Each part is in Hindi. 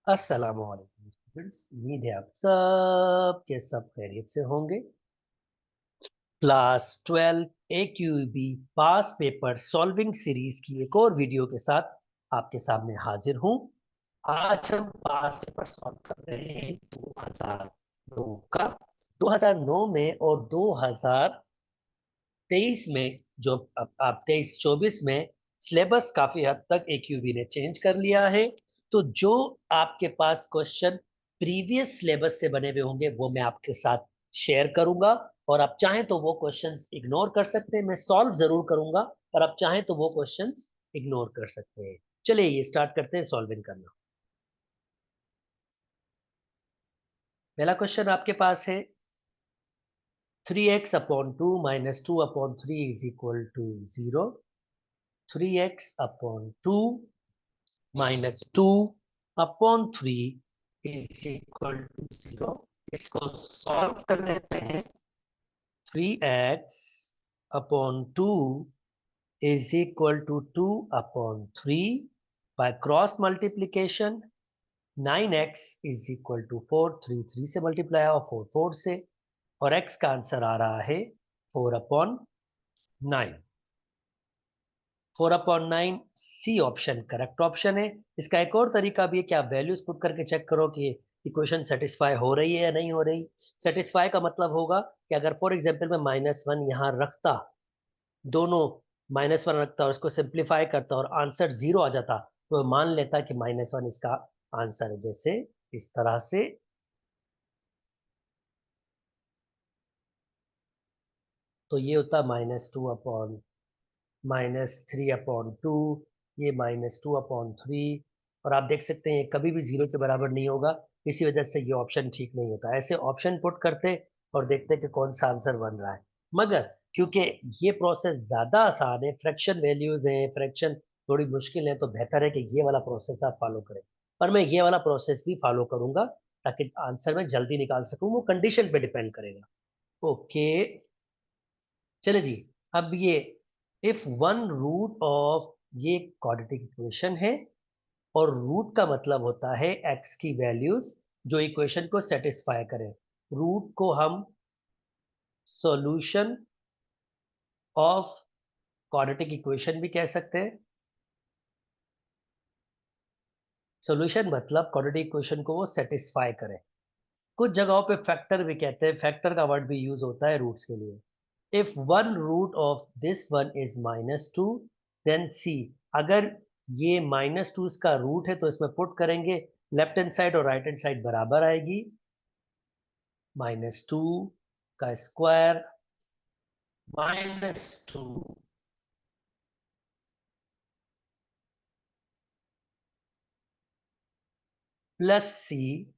अस्सलामुअलैकुम स्टूडेंट्स, उम्मीद है आप सब के सब खैरियत से होंगे। क्लास 12 AQB पास पेपर सॉल्विंग सीरीज की एक और वीडियो के साथ आपके सामने हाजिर हूं। आज हम पास पेपर सॉल्व कर रहे हैं 2009 का। 2009 में और 2023 में, जो अब 23-24 में सिलेबस काफी हद तक AQB ने चेंज कर लिया है। तो जो आपके पास क्वेश्चन प्रीवियस सिलेबस से बने हुए होंगे वो मैं आपके साथ शेयर करूंगा। और आप चाहें तो वो क्वेश्चंस इग्नोर कर सकते हैं, मैं सॉल्व जरूर करूंगा, पर आप चाहें तो वो क्वेश्चंस इग्नोर कर सकते हैं। चलिए ये स्टार्ट करते हैं सॉल्विंग करना। पहला क्वेश्चन आपके पास है 3x/2 - 2/3 = 0। 3x/2 - 2/3 = 0। इसको सॉल्व कर लेते हैं। 3x/2 = 2/3 by cross multiplication। 9x = 4, 3 3 से मल्टीप्लाई और 4 4 से, और x का आंसर आ रहा है 4/9। 4/9 सी ऑप्शन करेक्ट ऑप्शन है। इसका एक और तरीका भी है कि आप वैल्यूज पुट करके चेक करो कि इक्वेशन सेटिस्फाई हो रही है या नहीं हो रही। सेटिस्फाई का मतलब होगा कि अगर फॉर एग्जांपल मैं -1 यहां रखता, दोनों -1 रखता और उसको सिंप्लीफाई करता और आंसर 0 आ जाता, तो मान लेता कि -1 इसका आंसर है, जैसे इस तरह से। तो ये होता -3/2, ये -2/3। और आप देख सकते हैं कभी भी 0 के बराबर नहीं होगा, इसी वजह से ये ऑप्शन ठीक नहीं होता। ऐसे ऑप्शन पुट करते और देखते कि कौन सा आंसर बन रहा है। मगर क्योंकि ये प्रोसेस ज्यादा आसान है, फ्रैक्शन वैल्यूज है, फ्रैक्शन थोड़ी मुश्किल है, तो बेहतर है कि ये वाला प्रोसेस आप फॉलो करें। पर मैं ये वाला प्रोसेस भी फॉलो करूंगा ताकि आंसर मैं जल्दी निकाल सकूं। वो कंडीशन पे डिपेंड करेगा। ओके, चले जी। अब ये इफ वन रूट ऑफ, ये क्वाड्रेटिक इक्वेशन है, और रूट का मतलब होता है एक्स की वैल्यूज जो इक्वेशन को सेटिस्फाई करें। रूट को हम सॉल्यूशन ऑफ क्वाड्रेटिक इक्वेशन भी कह सकते हैं। सॉल्यूशन मतलब क्वाड्रेटिक इक्वेशन को वो सेटिस्फाई करे। कुछ जगहों पे फैक्टर भी कहते हैं, फैक्टर का वर्ड भी यूज होता है रूट्स के लिए। If one root of this one is -2, then see. अगर ये -2 इसका रूट है तो इसमें पुट करेंगे, लेफ्ट हैंड साइड और राइट हैंड साइड बराबर आएगी। -2 का स्क्वायर -2 प्लस सी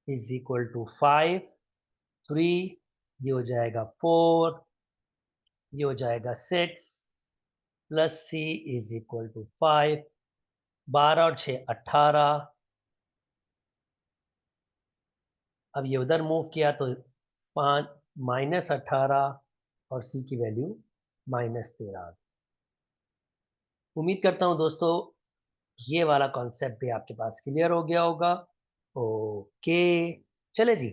= 5। 3, ये हो जाएगा 4, ये हो जाएगा 6, प्लस सी = 5। 12 और 6 18। अब ये उधर मूव किया तो 5 -18 और सी की वैल्यू -13। उम्मीद करता हूं दोस्तों ये वाला कॉन्सेप्ट भी आपके पास क्लियर हो गया होगा। ओके, चले जी।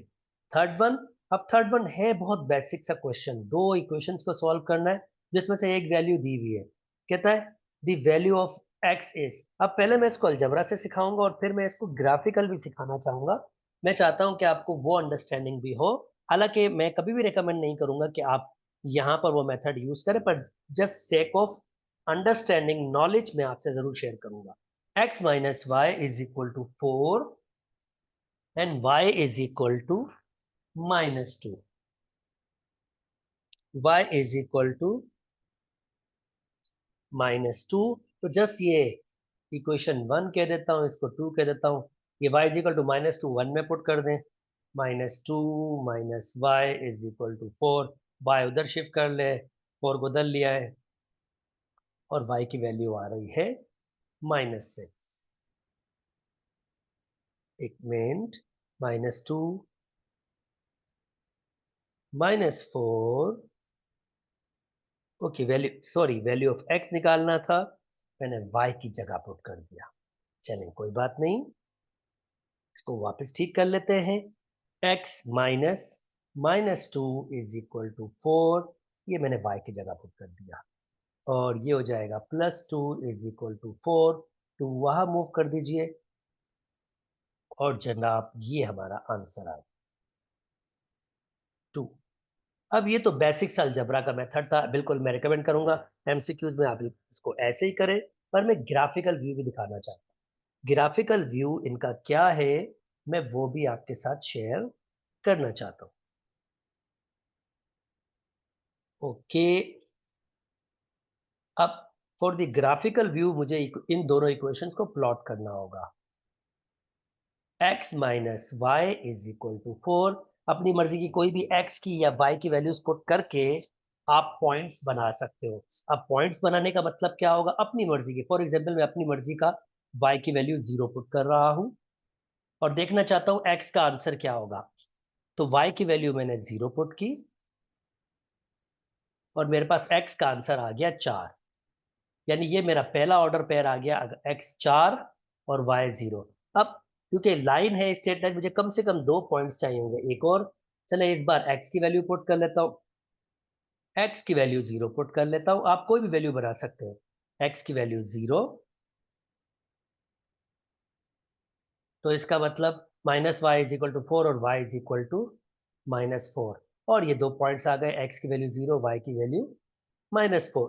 Third one. अब थर्ड वन है बहुत बेसिक सा क्वेश्चन, दो इक्वेशंस को सॉल्व करना है जिसमें से एक वैल्यू दी हुई है। कहता है the value of x is. अब पहले मैं इसको अलजेब्रा से सिखाऊंगा और फिर मैं इसको ग्राफिकल भी सिखाना चाहूंगा। मैं चाहता हूं कि आपको वो अंडरस्टैंडिंग भी हो। हालांकि मैं कभी भी रिकमेंड नहीं करूंगा कि आप यहां पर वो मेथड यूज करें, पर just sake of understanding knowledge मैं आपसे जरूर शेयर करूंगा। x - y = 4 and y = -2। y = -2। तो जस्ट ये इक्वेशन 1 कह देता हूं, इसको 2 कह देता हूं। ये y = -2 1 में पुट कर दें। -2 - y = 4। y उधर शिफ्ट कर ले, 4 को उधर लिया है, और y की वैल्यू आ रही है -6। एक minute. -2 -4। Okay, value, sorry, value of x निकालना था, मैंने y की जगह पुट कर दिया। चलें, कोई बात नहीं। इसको वापस ठीक कर लेते हैं। x minus -2 is equal to 4, ये मैंने y की जगह पुट कर दिया, और ये हो जाएगा +2 इज इक्वल टू 4, 2 वहां मूव कर दीजिए, और जनाब ये हमारा आंसर आ 2। अब ये तो बेसिक अलजेब्रा का मेथड था, बिल्कुल मैं रिकमेंड करूंगा एमसीक्यूज में आप इसको ऐसे ही करें, पर मैं ग्राफिकल व्यू भी दिखाना चाहता हूँ। ग्राफिकल व्यू इनका क्या है, मैं वो भी आपके साथ शेयर करना चाहता हूँ। ओके, अब फॉर द ग्राफिकल व्यू मुझे इन दोनों इक्वेशंस को प्लॉट करना होगा। x minus Y is equal to 4, अपनी मर्जी की कोई भी x की या y की वैल्यूज पुट करके आप पॉइंट्स बना सकते हो। अब पॉइंट्स बनाने का मतलब क्या होगा, अपनी मर्जी की, फॉर एग्जांपल मैं अपनी मर्जी का y की वैल्यू 0 पुट कर रहा हूं और देखना चाहता हूं x का आंसर क्या होगा। तो y की वैल्यू मैंने 0 पुट की और मेरे पास x का आंसर आ गया 4, यानी ये मेरा पहला ऑर्डर पेयर आ गया, x 4 और y 0। अब क्योंकि लाइन है स्ट्रेट लाइन, मुझे कम से कम 2 पॉइंट्स चाहिए होंगे एक और। चले इस बार x की वैल्यू पुट कर लेता हूं, x की वैल्यू 0 पुट कर लेता हूं, आप कोई भी वैल्यू बना सकते हैं। x की वैल्यू 0, तो इसका मतलब -y इज इक्वल टू 4 और y इज इक्वल टू -4, और ये 2 पॉइंट्स आ गए, x की वैल्यू 0, y की वैल्यू -4।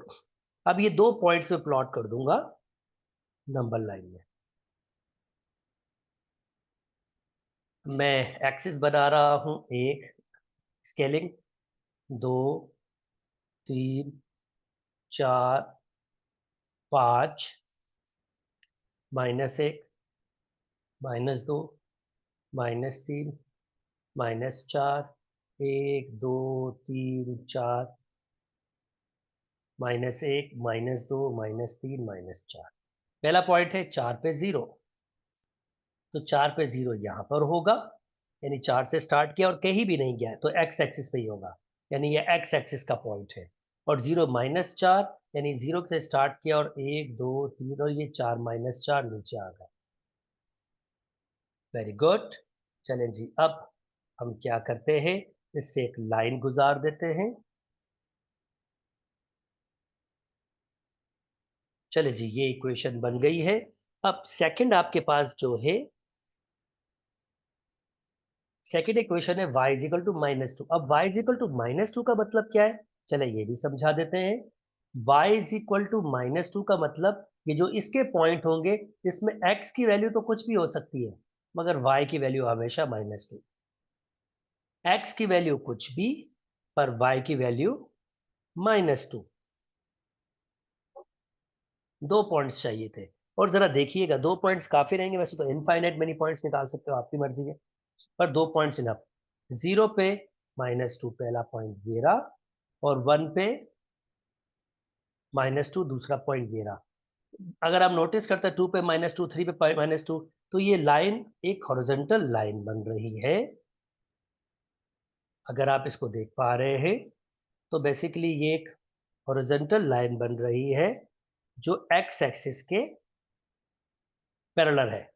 अब ये 2 पॉइंट्स में प्लॉट कर दूंगा नंबर लाइन में। मैं एक्सिस बना रहा हूं, एक स्केलिंग, 2, 3, 4, 5, -1, -2, -3, -4, 1, 2, 3, 4, -1, -2, -3, -4। पहला पॉइंट है 4 पे 0, तो 4 पे 0 यहां पर होगा, यानी 4 से स्टार्ट किया और कहीं भी नहीं गया, तो एक्स एक्सिस पे ही होगा, यानी ये एक्स एक्सिस का पॉइंट है। और 0 -4, यानी 0 से स्टार्ट किया और 1, 2, 3 और ये 4 -4 नीचे आ गया। Very good. चलें जी, अब हम क्या करते हैं, इससे एक लाइन गुजार देते हैं। चले जी, ये इक्वेशन बन गई है। अब सेकंड आपके पास जो है, सेकंड इक्वेशन है y इज इक्वल टू -2। अब y इज इक्वल टू -2 का मतलब क्या है, चले ये भी समझा देते हैं। y इज इक्वल टू -2 का मतलब, ये जो इसके पॉइंट होंगे, इसमें x की वैल्यू तो कुछ भी हो सकती है, मगर y की वैल्यू हमेशा -2। x की वैल्यू कुछ भी, पर y की वैल्यू -2। 2 पॉइंट्स चाहिए थे, और जरा देखिएगा 2 पॉइंट्स काफी रहेंगे, वैसे तो इनफाइनाइट मेनी पॉइंट्स निकाल सकते हो, आपकी मर्जी है, पर 2 पॉइंट्स इनफ। 0 पे -2 पहला पॉइंट ये रहा, और 1 पे -2 दूसरा पॉइंट ये रहा। अगर आप नोटिस करते हैं 2 पे -2, 3 पे -2, तो ये लाइन एक हॉरिजॉन्टल लाइन बन रही है। अगर आप इसको देख पा रहे हैं, तो बेसिकली ये एक हॉरिजॉन्टल लाइन बन रही है जो एक्स एक्सिस के पैरेलल है।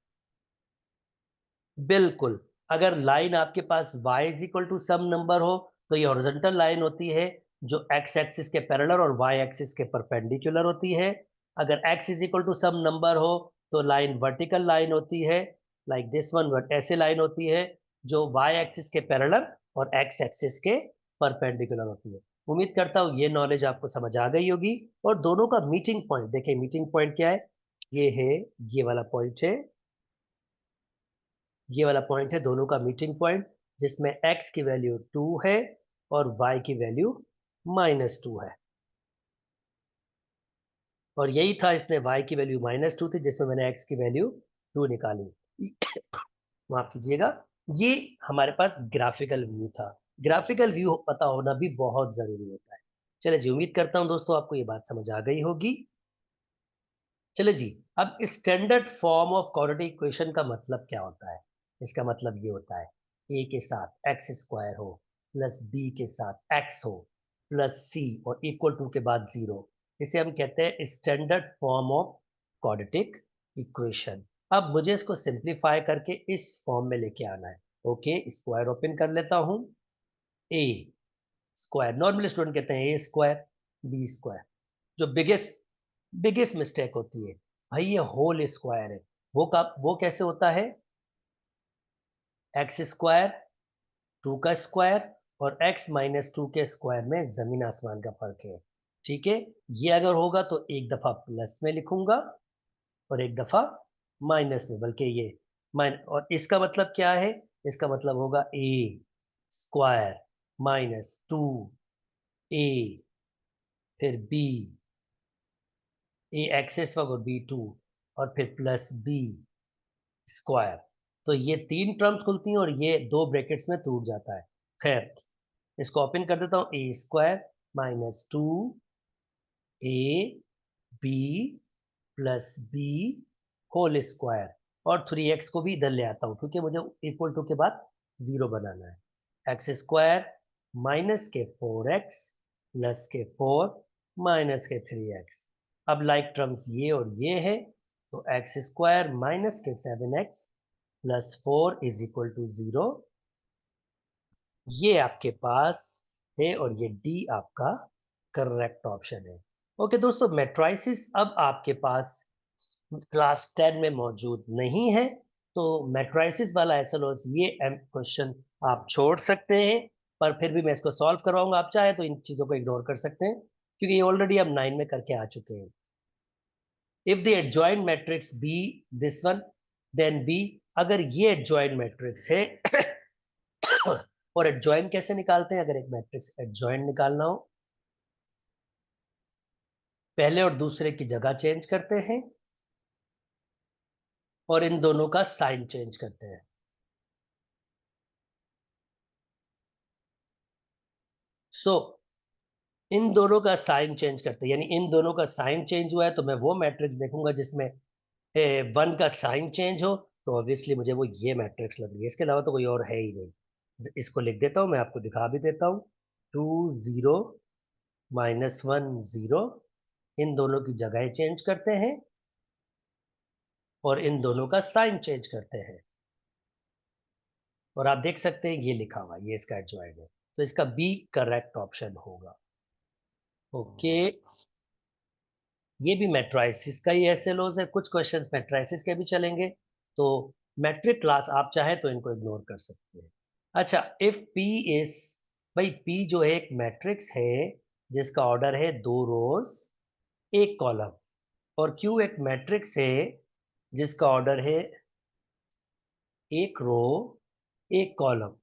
बिल्कुल, अगर लाइन आपके पास y is equal to some number हो, तो ये हॉरिजॉन्टल लाइन होती है जो x एक्सिस के पैरेलल और y एक्सिस के परपेंडिकुलर होती है। अगर x is equal to some number हो, तो लाइन वर्टिकल लाइन होती है, लाइक दिस वन, ऐसे लाइन होती है जो y एक्सिस के पैरेलल और x एक्सिस के परपेंडिकुलर होती है। उम्मीद करता हूँ ये नॉलेज आपको समझ आ गई होगी। और दोनों का मीटिंग पॉइंट देखिए, मीटिंग पॉइंट क्या है, ये है, ये वाला पॉइंट है, ये वाला पॉइंट है दोनों का मीटिंग पॉइंट, जिसमें x की वैल्यू 2 है और y की वैल्यू -2 है। और यही था, इसने y की वैल्यू -2 थी, जिसमें मैंने x की वैल्यू 2 निकाली। माफ कीजिएगा। ये हमारे पास ग्राफिकल व्यू था। ग्राफिकल व्यू पता होना भी बहुत जरूरी होता है। चले जी, उम्मीद करता हूं दोस्तों आपको ये बात समझ आ गई होगी। चले जी, अब standard form of quadratic equation का मतलब क्या होता है। इसका मतलब ये होता है, a के साथ एक्स स्क्वायर हो, प्लस b के साथ x हो, प्लस c और इक्वल टू के बाद 0, इसे हम कहते हैं standard form of quadratic equation. अब मुझे इसको सिंप्लीफाई करके इस फॉर्म में लेके आना है। ओके, स्क्वायर ओपन कर लेता हूं। ए स्क्वायर, नॉर्मल स्टूडेंट कहते हैं ए स्क्वायर बी स्क्वायर। जो बिगेस्ट बिगेस्ट मिस्टेक होती है भाई, ये होल स्क्वायर है। वो कैसे होता है? एक्स स्क्वायर, टू का स्क्वायर और एक्स माइनस टू के स्क्वायर में जमीन आसमान का फर्क है। ठीक है, ये अगर होगा तो एक दफा प्लस में लिखूंगा और एक दफा माइनस में, बल्कि ये और इसका मतलब क्या है? इसका मतलब होगा ए स्क्वायर माइनस टू ए, फिर बी, ए एक्स स्क्वायर और बी टू, और फिर प्लस बी स्क्वायर। तो ये तीन टर्म्स खुलती हैं और ये दो ब्रैकेट्स में टूट जाता है। खैर, इसको ओपन कर देता हूं। A square minus two a b plus b whole square, और 3x को भी इधर ले आता हूं क्योंकि मुझे इक्वल टू के बाद जीरो बनाना है। एक्स स्क्वायर माइनस के 4x प्लस के 4 माइनस के 3x। अब लाइक टर्म्स ये और ये है, तो एक्स स्क्वायर माइनस के 7x plus 4 is equal to 0। ये आपके पास है और ये डी आपका करेक्ट ऑप्शन है। ओके दोस्तों, मैट्राइसिस अब आपके पास क्लास 10 में मौजूद नहीं है, तो मैट्राइसिस वाला एसएलओएस ये क्वेश्चन आप छोड़ सकते हैं, पर फिर भी मैं इसको सॉल्व करवाऊंगा। आप चाहे तो इन चीजों को इग्नोर कर सकते हैं क्योंकि ये ऑलरेडी हम 9 में करके आ चुके हैं। If the adjoint matrix B this one, then B. अगर ये एडजॉइंट मैट्रिक्स है और एडजॉइंट कैसे निकालते हैं? अगर एक मैट्रिक्स एडजॉइंट निकालना हो, पहले और दूसरे की जगह चेंज करते हैं और इन दोनों का साइन चेंज करते हैं। सो इन दोनों का साइन चेंज करते हैं, यानी इन दोनों का साइन चेंज हुआ है तो मैं वो मैट्रिक्स देखूंगा जिसमें वन का साइन चेंज हो, तो ऑब्वियसली मुझे वो ये मैट्रिक्स लग रही है। इसके अलावा तो कोई और है ही नहीं। इसको लिख देता हूं, मैं आपको दिखा भी देता हूं। 2 0 -1 0, इन दोनों की जगह चेंज करते हैं और इन दोनों का साइन चेंज करते हैं, और आप देख सकते हैं ये लिखा हुआ, ये इसका एडजॉइंट है, तो इसका बी करेक्ट ऑप्शन होगा। ओके, ये भी मैट्राइसिस का ही एसएलओस है। कुछ क्वेश्चंस मैट्राइसिस के भी चलेंगे, तो मैट्रिक क्लास आप चाहे तो इनको इग्नोर कर सकते हैं। अच्छा, इफ पी इज, भाई पी जो है एक मैट्रिक्स है जिसका ऑर्डर है 2 रोज 1 कॉलम, और क्यू एक मैट्रिक्स है जिसका ऑर्डर है 1 रो 1 कॉलम,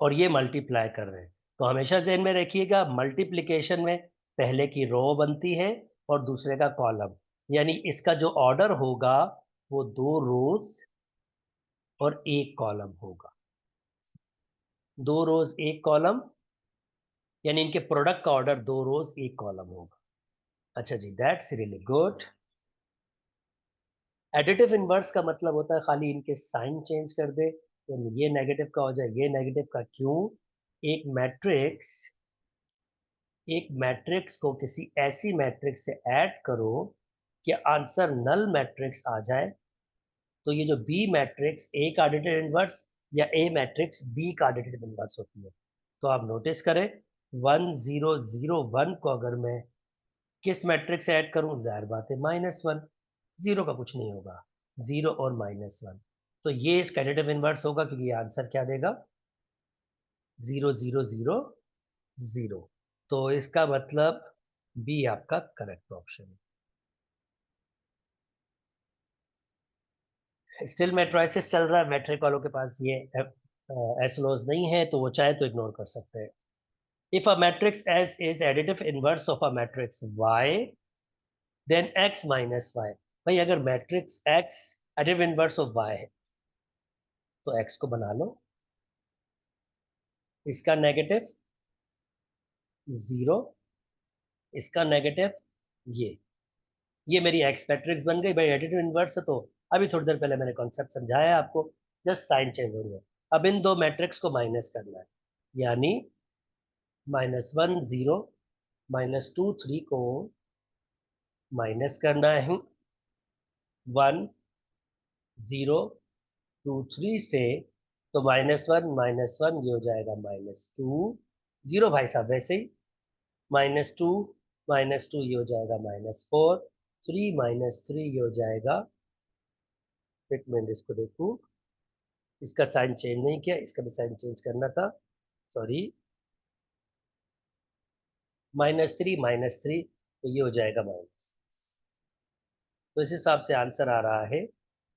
और ये मल्टीप्लाई कर रहे हैं, तो हमेशा ध्यान में रखिएगा मल्टीप्लिकेशन में पहले की रो बनती है और दूसरे का कॉलम, यानी इसका जो ऑर्डर होगा वो 2 रोज और 1 कॉलम होगा। 2 रोज 1 कॉलम, यानी इनके प्रोडक्ट का ऑर्डर 2 रोज 1 कॉलम होगा। अच्छा जी, that's really good. Additive inverse का मतलब होता है खाली इनके साइन चेंज कर दे, तो ये नेगेटिव का हो जाए, ये नेगेटिव का। क्यों? एक मैट्रिक्स एक मैट्रिक्स को किसी ऐसी मैट्रिक्स से ऐड करो कि आंसर नल मैट्रिक्स आ जाए, तो ये जो बी मैट्रिक्स ए का एडिटिव इनवर्स या ए मैट्रिक्स बी का एडिटिव इनवर्स होती है। तो आप नोटिस करें, 1 0 0 1 को अगर मैं किस मैट्रिक्स से ऐड करूं, जाहिर बात है -1। जीरो का कुछ नहीं होगा, 0 और -1, तो ये इसका एडिटिव इनवर्स होगा क्योंकि ये आंसर क्या देगा? 0 0 0 0। तो इसका मतलब बी आपका करेक्ट ऑप्शन है। स्टिल मैट्रिसेस चल रहा है, मैट्रिक वालों के पास ये एसलोज नहीं है, तो वो चाहे तो इग्नोर कर सकते हैं। If a matrix S is additive inverse of a matrix Y, then X minus Y. भाई अगर matrix X additive inverse of Y है तो एक्स को बना लो, इसका नेगेटिव 0, इसका नेगेटिव ये मेरी एक्स मैट्रिक्स बन गई। भाई एडिटिव इनवर्स है तो अभी थोड़ी देर पहले मैंने कॉन्सेप्ट समझाया है आपको, जस्ट साइन चेंज हो गया। अब इन दो मैट्रिक्स को माइनस करना है, यानी -1 0 -2 3 को माइनस करना है 1 0 2 3 से, तो -1 ये हो जाएगा -2, 0 भाई साहब वैसे ही, -2 -2 ये हो जाएगा -4, 3 -3 ये हो जाएगा, एक मिनट इसको देखूं, इसका साइन चेंज नहीं किया, इसका भी साइन चेंज करना था, सॉरी, -3 तो ये हो जाएगा -6। तो इस हिसाब से आंसर आ रहा है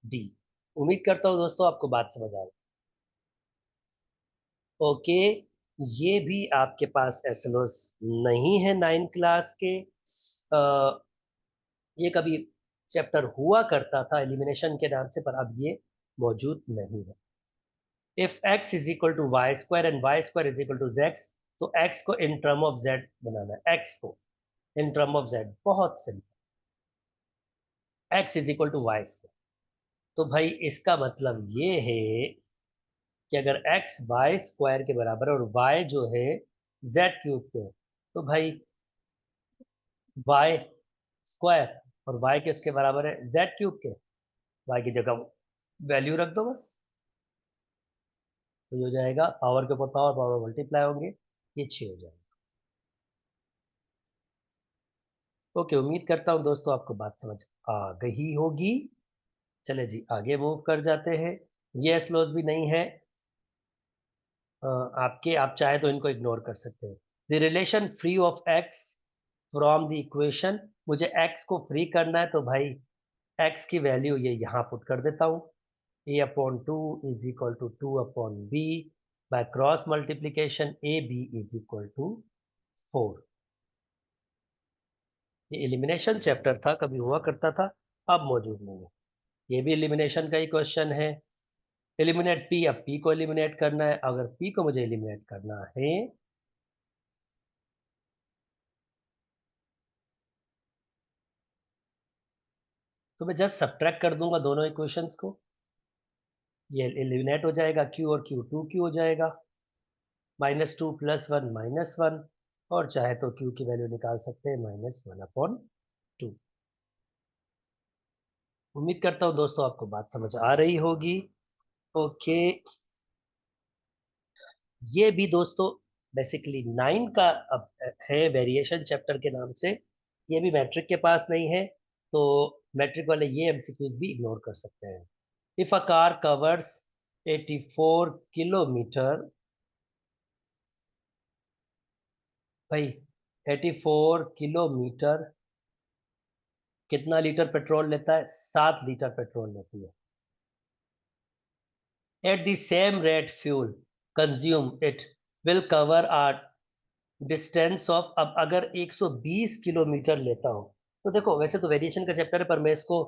डी। उम्मीद करता हूँ दोस्तों आपको बात समझ आ रही। ओके, ये भी आपके पास एसएलओस नहीं है 9 क्लास के। ये कभी चैप्टर हुआ करता था एलिमिनेशन के नाम से, पर अब ये मौजूद नहीं है। If x is equal to Y square and Y square is equal to z, तो x को इन टर्म ऑफ z बनाना है, x को इन टर्म ऑफ z, बहुत simple, x is equal to Y square. तो भाई इसका मतलब ये है कि अगर x वाई स्क्वायर के बराबर है और y जो है z क्यूब के, तो भाई y स्क्वायर और y किसके बराबर है, z क्यूब के, y की जगह वैल्यू रख दो बस, तो ये हो जाएगा पावर के ऊपर पावर, पावर मल्टीप्लाई होंगे, ये 6 हो जाएगा। ओके, उम्मीद करता हूँ दोस्तों आपको बात समझ आ गई होगी। चले जी आगे मूव कर जाते हैं। ये स्लोज भी नहीं है आपके, आप चाहे तो इनको इग्नोर कर सकते हैं। The relation free of x from the equation, मुझे एक्स को फ्री करना है, तो भाई एक्स की वैल्यू ये यहाँ पुट कर देता हूँ, a/2 is equal to 2/b, by cross multiplication ab is equal to 4। ये एलिमिनेशन चैप्टर था, कभी हुआ करता था, अब मौजूद नहीं है। ये भी एलिमिनेशन का ही क्वेश्चन है। एलिमिनेट पी, अब पी को एलिमिनेट करना है, अगर पी को मुझे एलिमिनेट करना है, तो मैं जस्ट सब्ट्रैक्ट कर दूंगा दोनों इक्वेशंस को, ये एलिमिनेट हो जाएगा, क्यू और क्यू 2q हो जाएगा, -2 +1 -1, और चाहे तो क्यू की वैल्यू निकाल सकते हैं -1/2। उम्मीद करता हूँ दोस्तों आपको बात समझ आ रही होगी। ओके, ये भी दोस्तों बेसिकली 9 का अब है वेरिएशन चैप्टर के नाम से, ये भी मैट्रिक के पास नहीं है, तो मैट्रिक वाले ये एमसीक्यूज भी इग्नोर कर सकते हैं। If a car covers 84 kilometre, भाई 84 किलोमीटर कितना लीटर पेट्रोल लेता है, 7 लीटर पेट्रोल लेती है। At the same rate fuel consume it will cover R distance of, अब अगर 120 किलोमीटर लेता हूं, तो देखो वैसे तो वेरिएशन का चैप्टर है, पर मैं इसको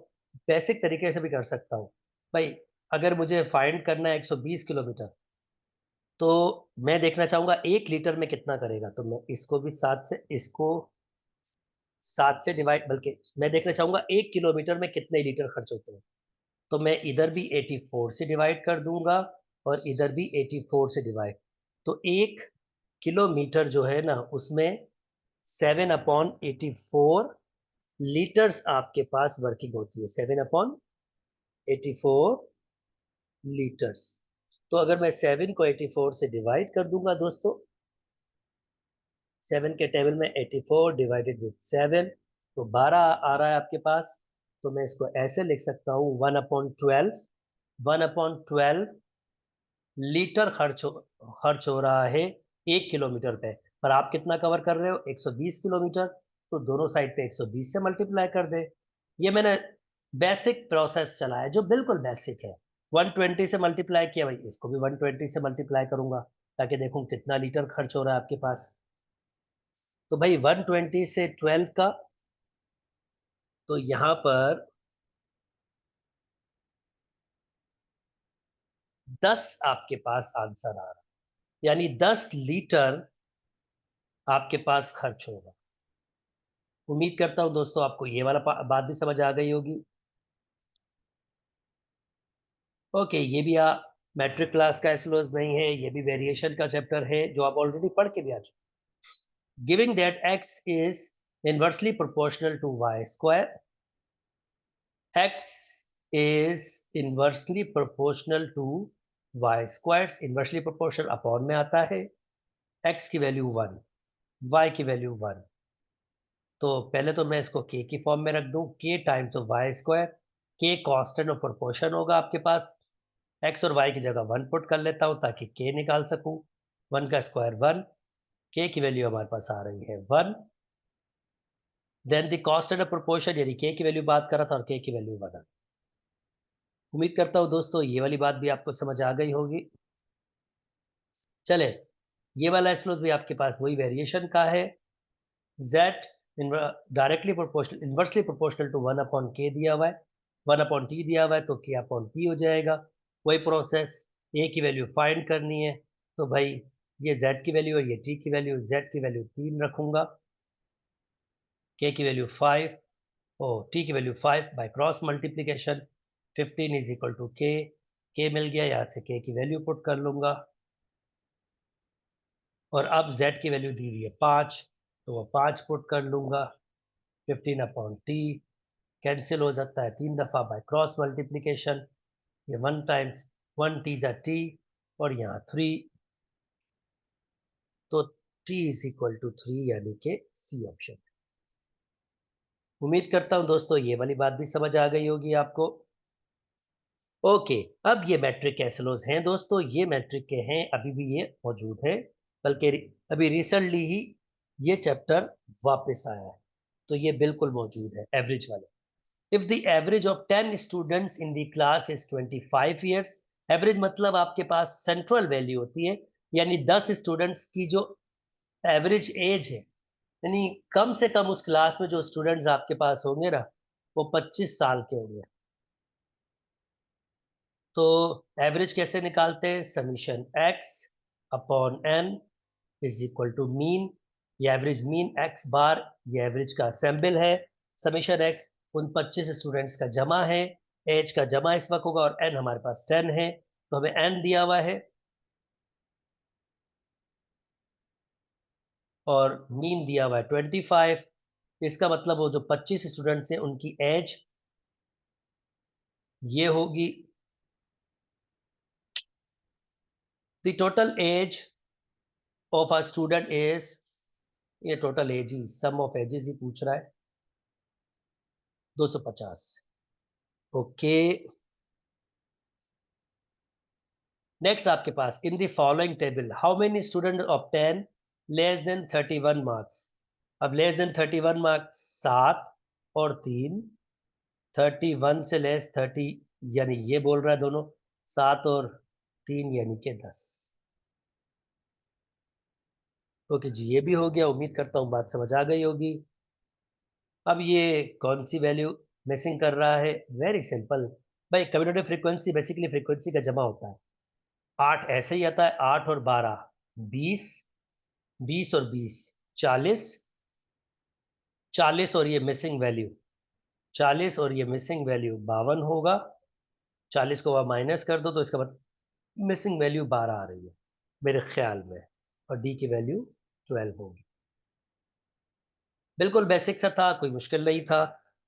बेसिक तरीके से भी कर सकता हूं। भाई अगर मुझे फाइंड करना है 120 किलोमीटर, तो मैं देखना चाहूंगा 1 लीटर में कितना करेगा, तो मैं इसको भी 7 से डिवाइड, बल्कि मैं देखना चाहूंगा 1 किलोमीटर में कितने लीटर खर्च होते हैं, तो मैं इधर भी 84 से डिवाइड कर दूंगा और इधर भी 84 से डिवाइड, तो 1 किलोमीटर जो है ना, उसमें 7/84 लीटर्स आपके पास वर्किंग होती है, 7/84 लीटर्स। तो अगर मैं 7 को 84 से डिवाइड कर दूंगा दोस्तों, 7 के टेबल में 84 डिवाइडेड विथ 7, तो 12 आ रहा है आपके पास, तो मैं इसको ऐसे लिख सकता हूँ 1/12, 1/12 लीटर खर्च हो रहा है 1 किलोमीटर पे, पर आप कितना कवर कर रहे हो, 120 किलोमीटर, तो दोनों साइड पे 120 से मल्टीप्लाई कर दे। ये मैंने बेसिक प्रोसेस चला है, जो बिल्कुल बेसिक है। 120 से मल्टीप्लाई किया, भाई इसको भी 120 से मल्टीप्लाई करूंगा, ताकि देखूं कितना लीटर खर्च हो रहा है आपके पास। तो भाई 120 से 12 का, तो यहां पर 10 आपके पास आंसर आ रहा है, यानी 10 लीटर आपके पास खर्च होगा। उम्मीद करता हूं दोस्तों आपको ये वाला बात भी समझ आ गई होगी। ओके, ये भी मैट्रिक क्लास का एसलोज नहीं है, ये भी वेरिएशन का चैप्टर है, जो आप ऑलरेडी पढ़ के भी आ चुके। Giving that X is inversely proportional to Y square, X is inversely proportional to Y square, inversely proportional upon में आता है, x की वैल्यू 1, y की वैल्यू 1। तो पहले तो मैं इसको k की फॉर्म में रख दूं, k times of Y square, k constant और प्रोपोर्शन होगा आपके पास। x और y की जगह 1 पुट कर लेता हूं ताकि k निकाल सकूं। 1 का स्क्वायर 1, k की वैल्यू हमारे पास आ रही है 1। Then the constant of proportion, यानी k की वैल्यू बात कर रहा था और k की वैल्यू 1। उम्मीद करता हूं दोस्तों ये वाली बात भी आपको समझ आ गई होगी। चले, ये वाला एस्लोस भी आपके पास वही वेरिएशन का है। z directly proportional, inversely proportional to 1 upon k दिया हुआ है, 1 अपॉन t दिया हुआ है, तो k अपॉन t हो जाएगा। वही प्रोसेस, a की वैल्यू फाइंड करनी है, तो भाई ये z की वैल्यू है, ये t की वैल्यू, z की वैल्यू 3 रखूंगा, k की वैल्यू 5 और t की value 5 by cross multiplication, 15 is equal to k मिल गया, यहाँ से k की वैल्यू पुट कर लूंगा। और अब z की वैल्यू दी हुई है 5, तो वो 5 पुट कर लूंगा। 15 अपॉन t कैंसिल हो जाता है 3 दफा बाय क्रॉस मल्टीप्लीकेशन, ये 1 टाइम्स 1 t जा t, और यहाँ 3, तो t इज इक्वल टू 3, यानी कि सी ऑप्शन। उम्मीद करता हूं दोस्तों ये वाली बात भी समझ आ गई होगी आपको। ओके, अब ये मैट्रिक एसलोज हैं दोस्तों, ये मैट्रिक के हैं, अभी भी ये मौजूद है, बल्कि अभी रिसेंटली ही ये चैप्टर वापस आया है, तो ये बिल्कुल मौजूद है एवरेज वाले। If the average of 10 students in the class is 25 years, average मतलब आपके पास सेंट्रल वैल्यू होती है, यानी 10 स्टूडेंट्स की जो एवरेज एज है, यानी कम से कम उस क्लास में जो स्टूडेंट्स आपके पास होंगे ना, वो 25 साल के होंगे। तो एवरेज कैसे निकालते हैं, summation x upon n is equal to mean, ये एवरेज मीन x बार, ये एवरेज का सैम्पल है, समीशन x उन 25 स्टूडेंट्स का जमा है, एज का जमा इस वक्त होगा, और n हमारे पास 10 है, तो हमें n दिया हुआ है और मीन दिया हुआ है 25। इसका मतलब वो जो 25 स्टूडेंट्स हैं उनकी एज ये होगी, the total age of a student is, ये टोटल एज ही, सम ऑफ एजेस ही पूछ रहा है, 250। ओके, नेक्स्ट आपके पास, in the following table how many student obtain less than 31 marks. अब लेस देन 31 मार्क्स 7 और 3, 31 से लेस 30, यानी ये बोल रहा है दोनों, 7 और 3 यानी कि 10। ओके जी, ये भी हो गया, उम्मीद करता हूँ बात समझ आ गई होगी। अब ये कौन सी वैल्यू मिसिंग कर रहा है, वेरी सिंपल भाई, कम्यूटेटिव फ्रीक्वेंसी बेसिकली फ्रीक्वेंसी का जमा होता है। 8 ऐसे ही आता है, 8 और 12 20, 20 और 20 40, 40 और ये मिसिंग वैल्यू 40 और ये मिसिंग वैल्यू 52 होगा। 40 को वह माइनस कर दो तो इसका मतलब मिसिंग वैल्यू 12 आ रही है मेरे ख्याल में, और डी की वैल्यू 12 होगी। बिल्कुल बेसिक सा था, कोई मुश्किल नहीं था।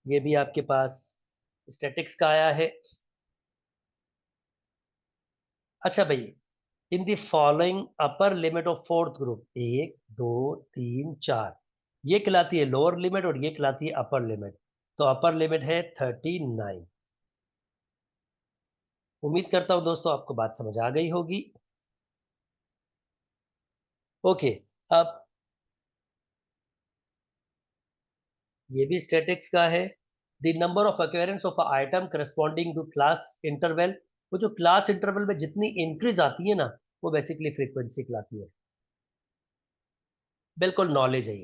ये भी आपके पास स्टैटिक्स का आया है। अच्छा भाई, in the following upper limit of fourth group, 1 2 3 4, ये कहलाती है लोअर लिमिट और ये कहलाती है अपर लिमिट। तो अपर लिमिट है 39। उम्मीद करता हूं दोस्तों आपको बात समझ आ गई होगी। ओके, अब ये भी स्टैटिक्स का है। The number of occurrence of item corresponding to class interval, वो जो क्लास इंटरवल में जितनी एंट्रीज आती है ना, वो बेसिकली फ्रीक्वेंसी कहलाती है। बिल्कुल नॉलेज है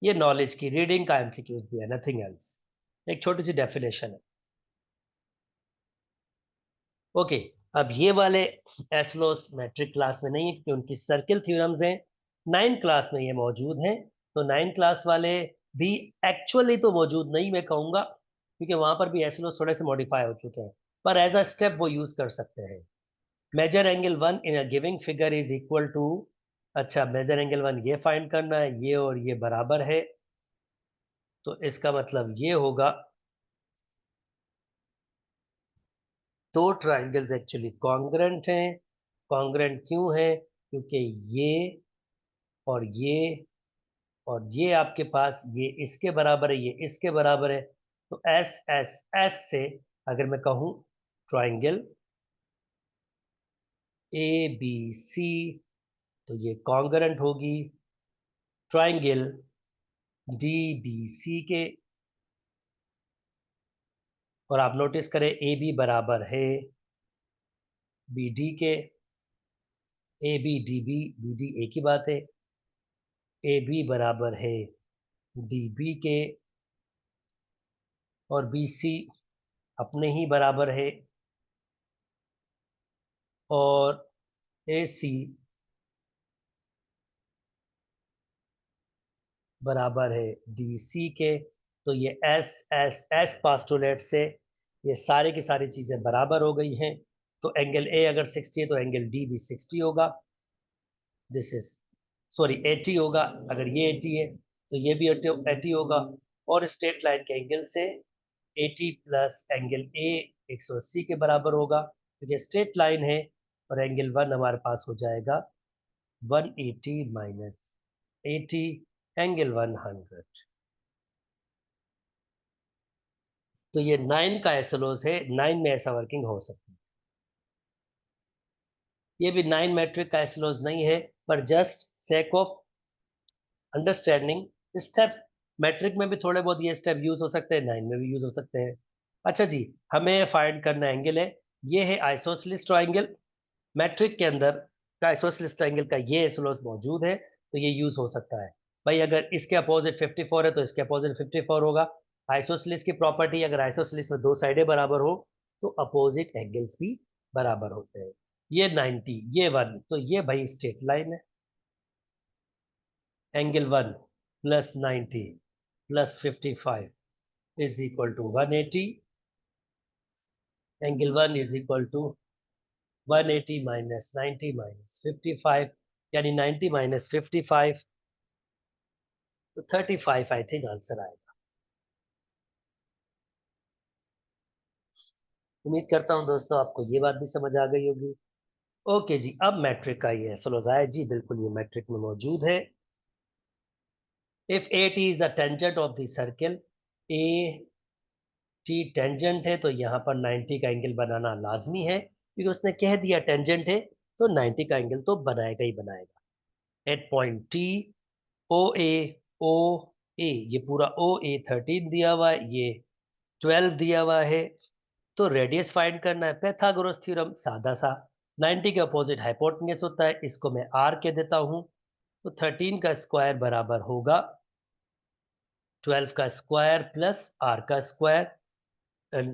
ये नॉलेज की रीडिंग का एमसीक्यूज दिया, नथिंग एल्स। एक छोटी सी डेफिनेशन है। ओके, अब ये वाले एस्लोस मैट्रिक क्लास में नहीं है क्योंकि उनकी सर्किल थ्योरम्स हैं, 9 क्लास में ये मौजूद हैं। तो 9 क्लास वाले भी एक्चुअली तो मौजूद नहीं मैं कहूंगा, क्योंकि वहां पर भी एस्लोस थोड़े से मॉडिफाई हो चुके हैं, पर एज अ स्टेप वो यूज कर सकते हैं। Major angle 1 in a giving figure is equal to, अच्छा मेजर एंगल 1 ये फाइंड करना है, ये और ये बराबर है, तो इसका मतलब ये होगा दो ट्राइंगल्स एक्चुअली कॉन्ग्रेंट हैं। कॉन्ग्रेंट क्यों है? क्योंकि ये और ये आपके पास, ये इसके बराबर है, ये इसके बराबर है। तो एस एस एस से अगर मैं कहूं ट्राइंगल ए बी सी, तो ये कॉन्ग्रेंट होगी ट्राइंगल डी बी सी के। और आप नोटिस करें ए बी बराबर है बी डी के। A B D B, B D एक ही बात है। ए बी बराबर है डी बी के, और बी सी अपने ही बराबर है, और ए सी बराबर है डी सी के। तो ये एस एस एस पास्टोलेट से ये सारी की सारी चीजें बराबर हो गई हैं। तो एंगल ए अगर 60 है तो एंगल डी भी 60 होगा। दिस इज सॉरी 80 होगा। अगर ये 80 है तो ये भी 80 होगा। और स्ट्रेट लाइन के एंगल से 80 प्लस एंगल ए 180 के बराबर होगा, क्योंकि स्ट्रेट लाइन है। और एंगल वन हमारे पास हो जाएगा 180 माइनस 80, एंगल 100। तो ये 9 का एसएलओस है, 9 में ऐसा वर्किंग हो सकती है। ये भी 9 मैट्रिक का एसएलओस नहीं है, पर just sake of understanding step, matric में भी थोड़े बहुत ये स्टेप यूज हो सकते हैं, 9 में भी यूज हो सकते हैं। अच्छा जी, हमें फाइंड करना एंगल है। ये है आइसोसेलेस ट्राइंगल। मैट्रिक के अंदर आइसोसेलेस ट्राइंगल का ये एसोलोस मौजूद है, तो ये यूज हो सकता है। भाई अगर इसके अपोजिट 54 है तो इसके अपोजिट 54 होगा। आइसोसेलेस की प्रॉपर्टी, अगर आइसोसेलेस में दो साइडें बराबर हो तो अपोजिट एंगल्स भी बराबर होते हैं। ये 90, ये 1, तो ये भाई स्ट्रेट लाइन है। Angle 1 plus 90 plus 55 is equal to 180। Angle 1 is equal to 180 minus 90 minus 55, यानी 90 माइनस 55, तो 35 आई थिंक आंसर आएगा। उम्मीद करता हूं दोस्तों आपको ये बात भी समझ आ गई होगी। ओके जी, अब मैट्रिक का ये सलोजाए है जी, बिल्कुल ये मैट्रिक में मौजूद है। If A T is the tangent of the circle, A T tangent है तो यहाँ पर 90 का एंगल बनाना लाजमी है, क्योंकि उसने कह दिया टेंजेंट है तो 90 का एंगल तो बनाएगा ही बनाएगा। एट पॉइंट टी ओ ए, ओ ए, ये पूरा ओ ए 13 दिया हुआ है, ये 12 दिया हुआ है। तो रेडियस फाइंड करना है, पैथागोरस थ्योरम सादा सा। 90 के अपोजिट हाइपोटेन्यूज होता है, इसको मैं आर कह देता हूं। तो 13 का स्क्वायर बराबर होगा 12 का स्क्वायर प्लस आर का स्क्वायर।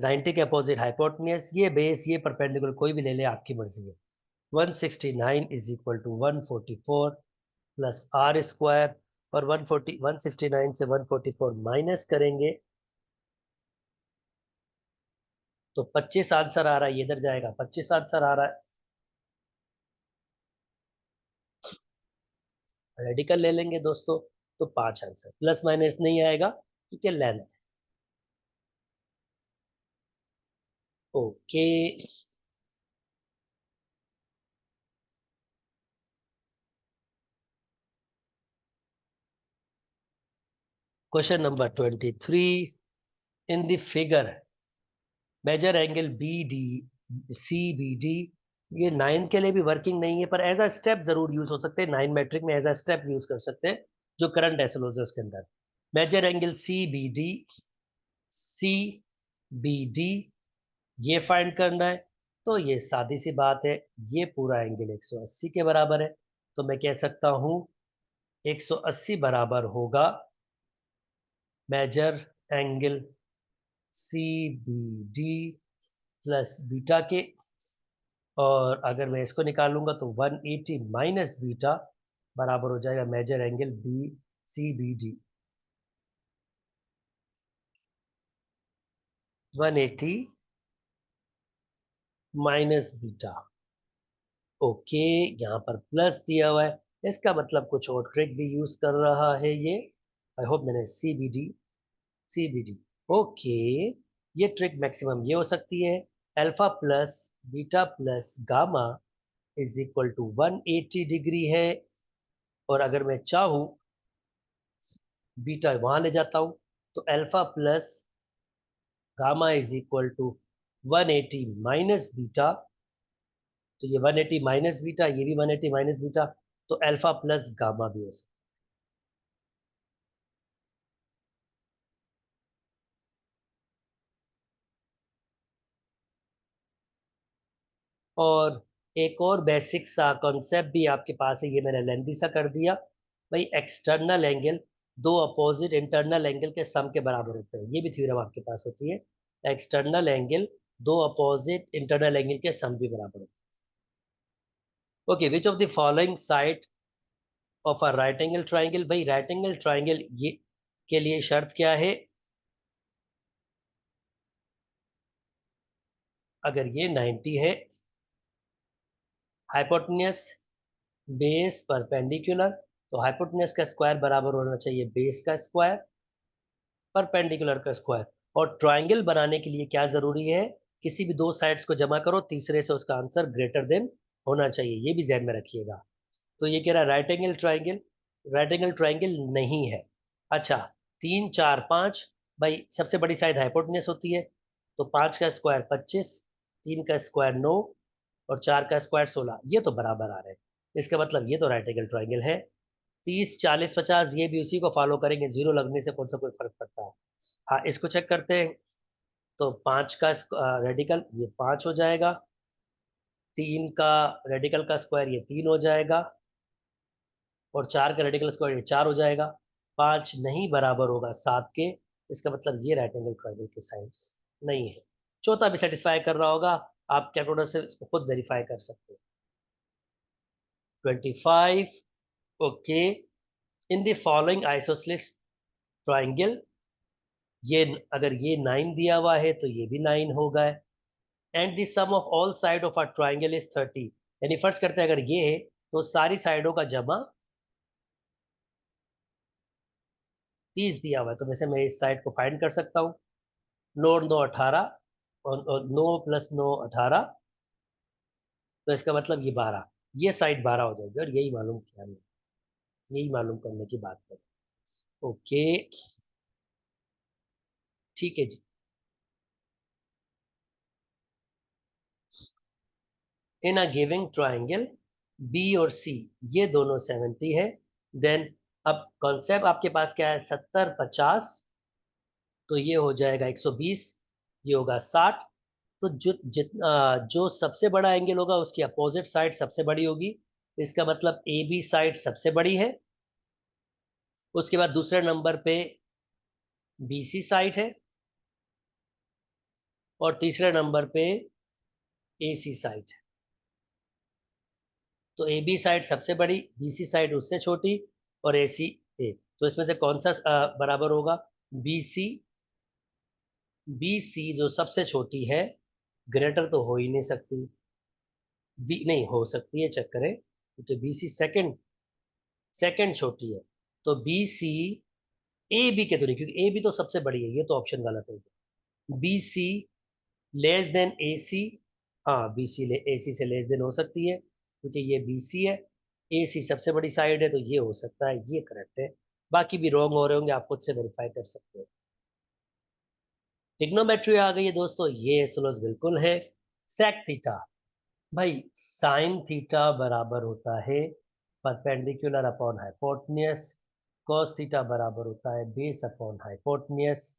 90 के अपोजिट हाइपोटेन्यूज, ये बेस ये परपेंडिकुलर कोई भी ले ले, आपकी मर्जी है। 169 is equal to 144 plus R square. और 169 से 144 माइनस करेंगे तो 25 आंसर आ रहा है, ये इधर जाएगा, 25 आंसर आ रहा है। रेडिकल ले लेंगे दोस्तों तो 5 आंसर, प्लस माइनस नहीं आएगा क्योंकि length. Okay, question number 23। In the figure major angle B D C B D. ये 9 के लिए भी वर्किंग नहीं है, पर एज अ स्टेप जरूर यूज हो सकते हैं। 9 मैट्रिक में एज अ स्टेप यूज कर सकते हैं, जो करंट एसएलओस है उसके अंदर। Major angle C B D, C B D ये फाइंड करना है। तो ये सादी सी बात है, ये पूरा एंगल 180 के बराबर है। तो मैं कह सकता हूं 180 बराबर होगा major angle C B D plus beta के। और अगर मैं इसको निकालूंगा तो 180 माइनस बीटा बराबर हो जाएगा major angle B C B D. 180 minus beta. Okay, यहाँ पर प्लस दिया हुआ है, इसका मतलब कुछ और ट्रिक भी यूज कर रहा है ये। आई होप मैंने CBD, CBD। ओके, ये ट्रिक मैक्सिमम ये हो सकती है, alpha plus beta plus gamma is equal to 180 degree है, और अगर मैं चाहूं बीटा वहां ले जाता हूं, तो alpha plus gamma is equal to 180 minus beta, तो ये 180 माइनस बीटा, ये भी 180 माइनस बीटा, तो अल्फा प्लस गामा भी हो सकता है। और एक और बेसिक सा कॉन्सेप्ट भी आपके पास है, ये मैंने लेंदी सा कर दिया। भाई एक्सटर्नल एंगल दो अपोजिट इंटरनल एंगल के सम के बराबर होते हैं, ये भी थ्योरम आपके पास होती है। एक्सटर्नल एंगल दो अपोजिट इंटरनल एंगल के सम भी बराबर होते हैं। Okay, which of the following side of a right angle triangle, भाई राइट एंगल ट्राइंगल ये के लिए शर्त क्या है? अगर ये 90 है, हाइपोटेन्यूस बेस परपेंडिकुलर, तो हाइपोटेन्यूस का स्क्वायर बराबर होना चाहिए बेस का स्क्वायर परपेंडिकुलर का स्क्वायर। और ट्राइंगल बनाने के लिए क्या जरूरी है? किसी भी दो साइड्स को जमा करो, तीसरे से उसका आंसर ग्रेटर देन होना चाहिए, ये भी ध्यान में रखिएगा। तो ये कह रहा है right angle triangle, right angle triangle नहीं है। अच्छा, 3 4 5, भाई सबसे बड़ी साइड हाइपोटेन्यूस होती है, तो 5 का स्क्वायर 25, 3 का स्क्वायर 9, और 4 का स्क्वायर 16, ये तो बराबर आ रहे हैं। इसका मतलब ये तो राइट एंगल ट्राइंगल है। 30 40 50 ये भी उसी को फॉलो करेंगे, जीरो लगने से कौन सा कोई फर्क पड़ता है। हाँ, इसको चेक करते हैं। तो 5 का रेडिकल ये 5 हो जाएगा, 3 का रेडिकल का स्क्वायर ये 3 हो जाएगा, और 4 का रेडिकल स्क्वायर ये 4 हो जाएगा। 5 नहीं बराबर होगा 7 के, इसका मतलब ये राइट एंगल ट्राइंगल के साइड्स नहीं है। चौथा भी सेटिस्फाई कर रहा होगा, आप कैलकुलेटर से इसको खुद वेरीफाई कर सकते हो। 25, okay, in the following isosceles triangle, ये अगर ये 9 दिया हुआ है तो ये भी 9 होगा। And the sum of all side of a triangle is 30, यानी फर्ज करते हैं अगर ये है तो सारी साइडों का जमा 30 दिया हुआ है, तो वैसे मैं इस साइड को फाइंड कर सकता हूँ। 9 9 18, और 9 + 9 18, तो इसका मतलब ये 12, ये साइड 12 हो जाएगी, और यही मालूम किया है, यही मालूम करने की बात है। ओके, ठीक है जी। इन अ गिविंग ट्राइंगल बी और सी, ये दोनों 70 है, देन अब कॉन्सेप्ट आपके पास क्या है? 70 50, तो ये हो जाएगा 120, ये होगा 60। तो जो सबसे बड़ा एंगल होगा उसकी अपोजिट साइड सबसे बड़ी होगी, इसका मतलब ए बी साइड सबसे बड़ी है। उसके बाद दूसरे नंबर पे बी सी साइड है, और तीसरे नंबर पे ए सी साइड है। तो ए बी साइड सबसे बड़ी, बी सी साइड उससे छोटी, और ए सी ए, तो इसमें से कौन सा बराबर होगा? बी सी, बी सी जो सबसे छोटी है, ग्रेटर तो हो ही नहीं सकती, बी नहीं हो सकती है, चेक करें, क्योंकि बी सी सेकेंड, सेकेंड छोटी है, तो बी सी ए बी के तो नहीं, क्योंकि ए बी तो सबसे बड़ी है, ये तो ऑप्शन गलत हो गया। बी सी लेस देन ए सी, हाँ बी सी ए सी से लेस देन हो सकती है, क्योंकि ये बी सी है, ए सी सबसे बड़ी साइड है, तो ये हो सकता है, ये करेक्ट है। बाकी भी रॉन्ग हो रहे होंगे, आप खुद से वेरीफाई कर सकते हो। ट्रिग्नोमेट्री आ गई है दोस्तों, ये एसोलोस बिल्कुल है। सेक थीटा, भाई साइन थीटा बराबर होता है perpendicular upon hypotenuse, cos theta बराबर होता है base upon hypotenuse,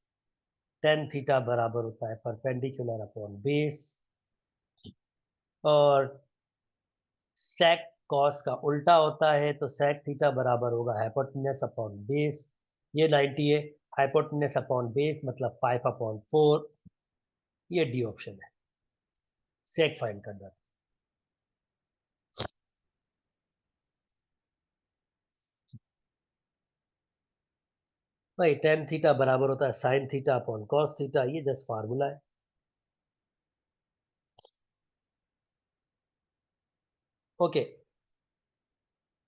tan theta बराबर होता है परपेंडिकुलर अपॉन बेस, और सेक कॉस का उल्टा होता है, तो सेक थीटा बराबर होगा हाइपोटेन्यूस अपॉन बेस। ये 90 है, हाइपोटेन्यूस अपॉन बेस मतलब 5/4, ये डी ऑप्शन है, सेक फाइंड करना। भाई टेन थीटा बराबर होता है sine theta upon cos theta, ये जस्ट फार्मूला है। ओके,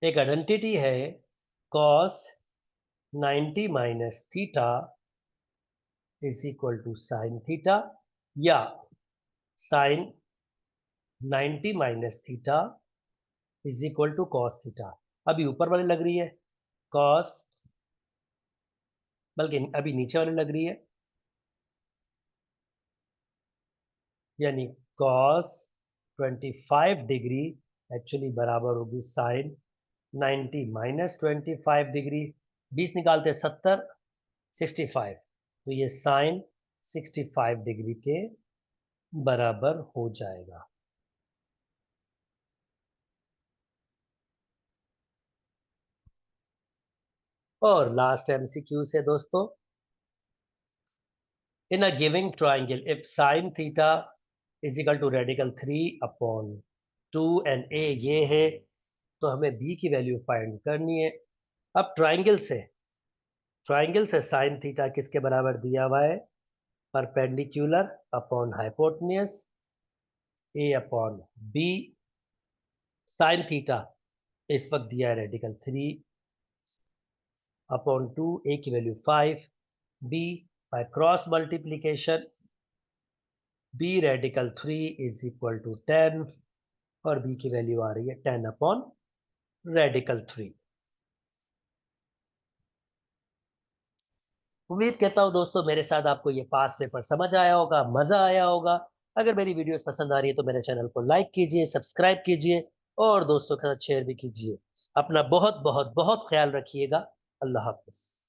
एक आइडेंटिटी है cos 90 minus theta is equal to sine theta, या sine 90 minus theta is equal to cos theta. अभी ऊपर वाली लग रही है कॉस, बल्कि अभी नीचे वाली लग रही है, यानी कॉस 25 डिग्री एक्चुअली बराबर होगी साइन 90 माइनस 25 डिग्री। 20 निकालते 70, 65, तो ये साइन 65 डिग्री के बराबर हो जाएगा। और लास्ट एमसीक्यू से दोस्तों, in a giving triangle if sine theta is equal to radical 3/2 and A ये है, तो हमें बी की वैल्यू फाइंड करनी है। अब ट्राइंगल से साइन थीटा किसके बराबर दिया हुआ है, perpendicular upon hypotenuse A upon B. Sine theta इस वक्त दिया है रेडिकल 3/2, ए की value 5, B by cross multiplication B radical 3 is equal to 10, और बी की वैल्यू आ रही है 10/रेडिकल 3। उम्मीद करता हूं दोस्तों मेरे साथ आपको ये पास पेपर समझ आया होगा, मजा आया होगा। अगर मेरी वीडियोस पसंद आ रही है तो मेरे चैनल को लाइक कीजिए, सब्सक्राइब कीजिए और दोस्तों के साथ शेयर भी कीजिए। अपना बहुत बहुत बहुत ख्याल रखिएगा। अल्लाह हाफिज।